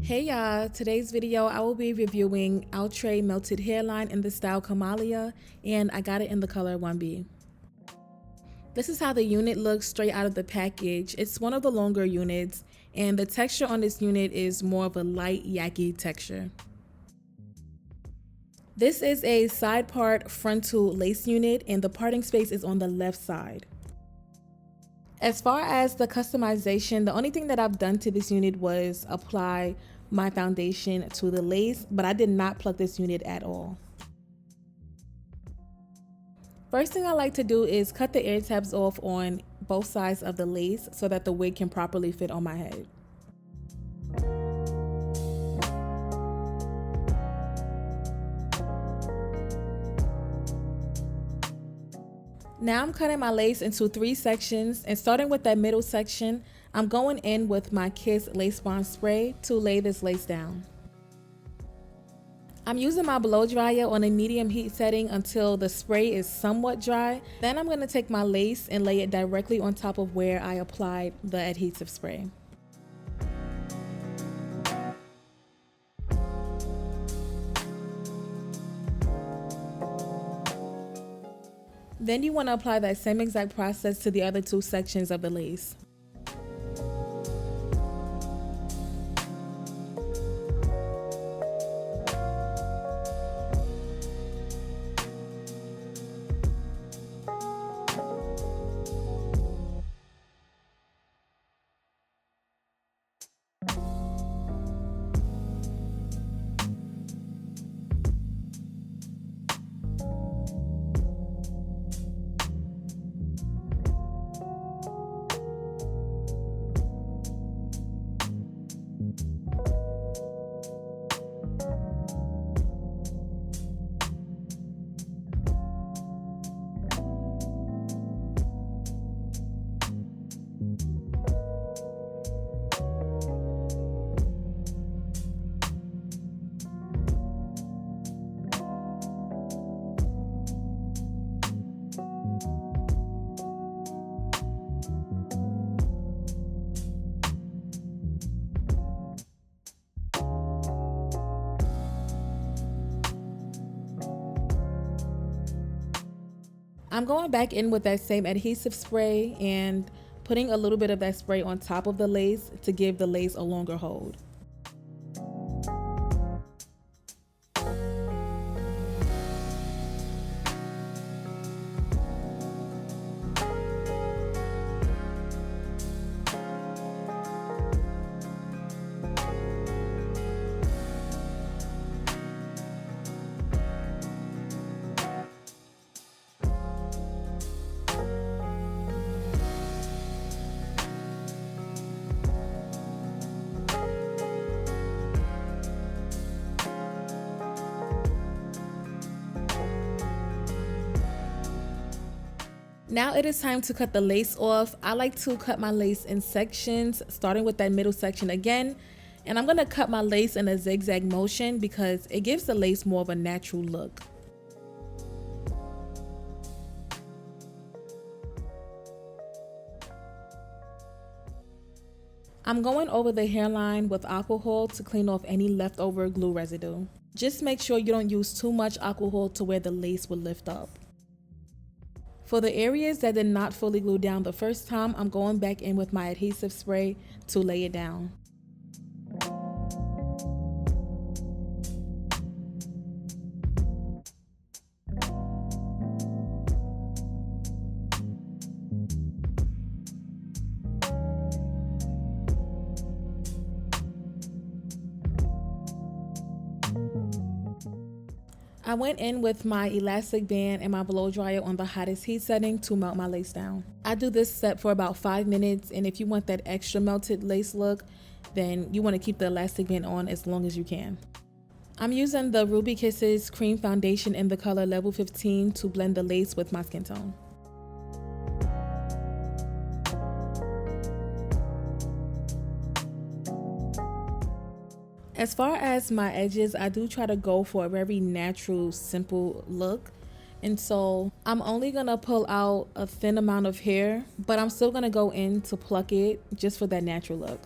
Hey y'all, today's video I will be reviewing Outre melted hairline in the style Kamalia, and I got it in the color 1B. This is how the unit looks straight out of the package. It's one of the longer units, and the texture on this unit is more of a light yaki texture. This is a side part frontal lace unit, and the parting space is on the left side. As far as the customization, the only thing that I've done to this unit was apply my foundation to the lace, but I did not pluck this unit at all. First thing I like to do is cut the ear tabs off on both sides of the lace so that the wig can properly fit on my head. Now I'm cutting my lace into 3 sections, and starting with that middle section, I'm going in with my Kiss Lace Bond Spray to lay this lace down. I'm using my blow dryer on a medium heat setting until the spray is somewhat dry. Then I'm going to take my lace and lay it directly on top of where I applied the adhesive spray. Then you want to apply that same exact process to the other 2 sections of the lace. I'm going back in with that same adhesive spray and putting a little bit of that spray on top of the lace to give the lace a longer hold. Now it is time to cut the lace off. I like to cut my lace in sections, starting with that middle section again. And I'm going to cut my lace in a zigzag motion because it gives the lace more of a natural look. I'm going over the hairline with alcohol to clean off any leftover glue residue. Just make sure you don't use too much alcohol to where the lace will lift up. For the areas that did not fully glue down the first time, I'm going back in with my adhesive spray to lay it down. I went in with my elastic band and my blow dryer on the hottest heat setting to melt my lace down. I do this step for about 5 minutes, and if you want that extra melted lace look, then you want to keep the elastic band on as long as you can. I'm using the Ruby Kisses cream foundation in the color level 15 to blend the lace with my skin tone. As far as my edges, I do try to go for a very natural, simple look. And so I'm only gonna pull out a thin amount of hair, but I'm still gonna go in to pluck it just for that natural look.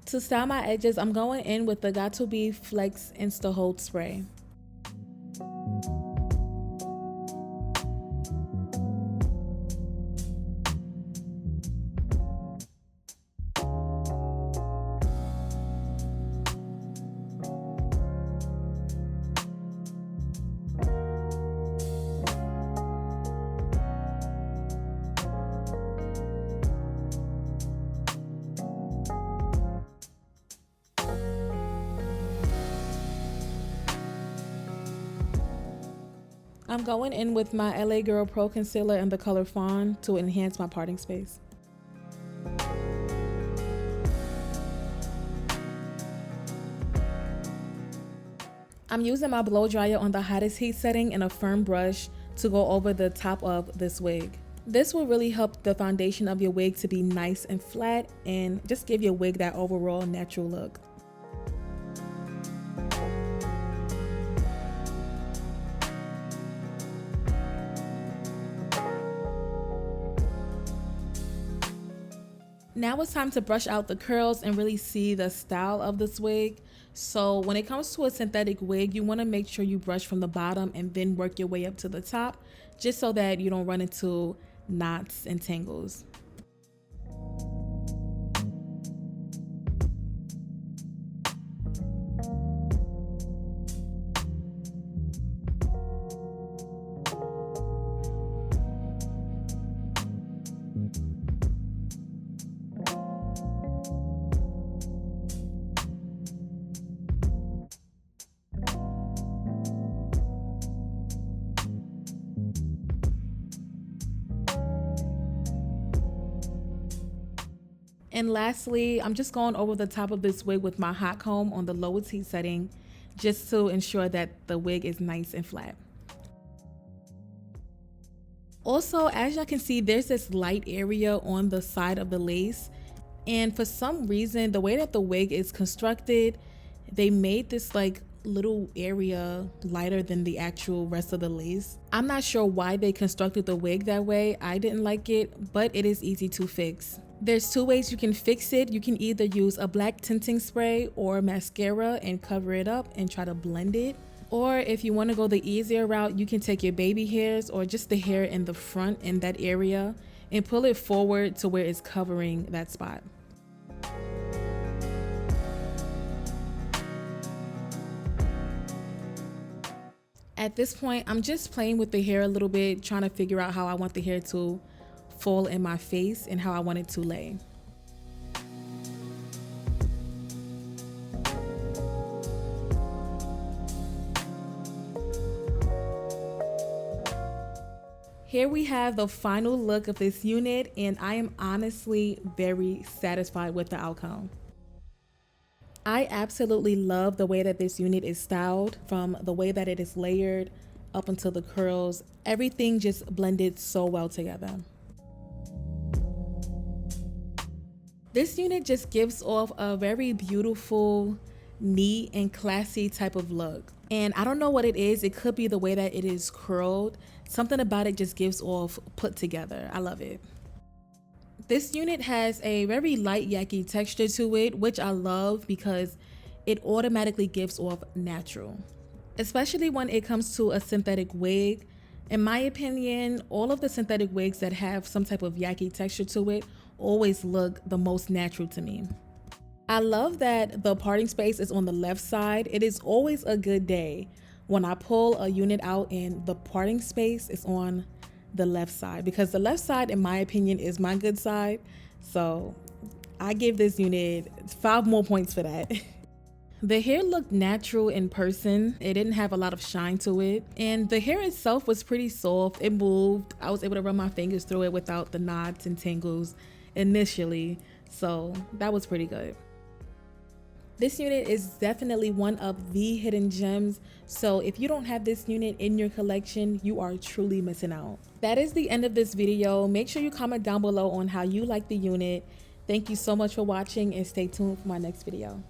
To style my edges, I'm going in with the Got2b Flex Insta Hold Spray. I'm going in with my LA Girl Pro Concealer in the color Fawn to enhance my parting space. I'm using my blow dryer on the hottest heat setting and a firm brush to go over the top of this wig. This will really help the foundation of your wig to be nice and flat and just give your wig that overall natural look. Now it's time to brush out the curls and really see the style of this wig. So when it comes to a synthetic wig, you want to make sure you brush from the bottom and then work your way up to the top, just so that you don't run into knots and tangles. And lastly, I'm just going over the top of this wig with my hot comb on the lowest heat setting, just to ensure that the wig is nice and flat. Also, as y'all can see, there's this light area on the side of the lace. And for some reason, the way that the wig is constructed, they made this like little area lighter than the actual rest of the lace. I'm not sure why they constructed the wig that way. I didn't like it, but it is easy to fix. There's two ways you can fix it. You can either use a black tinting spray or mascara and cover it up and try to blend it. Or if you want to go the easier route, you can take your baby hairs or just the hair in the front in that area and pull it forward to where it's covering that spot. At this point, I'm just playing with the hair a little bit, trying to figure out how I want the hair to fall in my face and how I want it to lay. Here we have the final look of this unit, and I am honestly very satisfied with the outcome. I absolutely love the way that this unit is styled, from the way that it is layered up until the curls. Everything just blended so well together. This unit just gives off a very beautiful, neat, and classy type of look. And I don't know what it is. It could be the way that it is curled. Something about it just gives off put together. I love it. This unit has a very light yaki texture to it, which I love because it automatically gives off natural. Especially when it comes to a synthetic wig. In my opinion, all of the synthetic wigs that have some type of yaki texture to it always look the most natural to me. I love that the parting space is on the left side. It is always a good day when I pull a unit out and the parting space is on the left side, because the left side, in my opinion, is my good side. So I give this unit 5 more points for that. The hair looked natural in person. It didn't have a lot of shine to it. And the hair itself was pretty soft. It moved. I was able to run my fingers through it without the knots and tangles initially. So that was pretty good. This unit is definitely one of the hidden gems. So if you don't have this unit in your collection, you are truly missing out. That is the end of this video. Make sure you comment down below on how you like the unit. Thank you so much for watching, and stay tuned for my next video.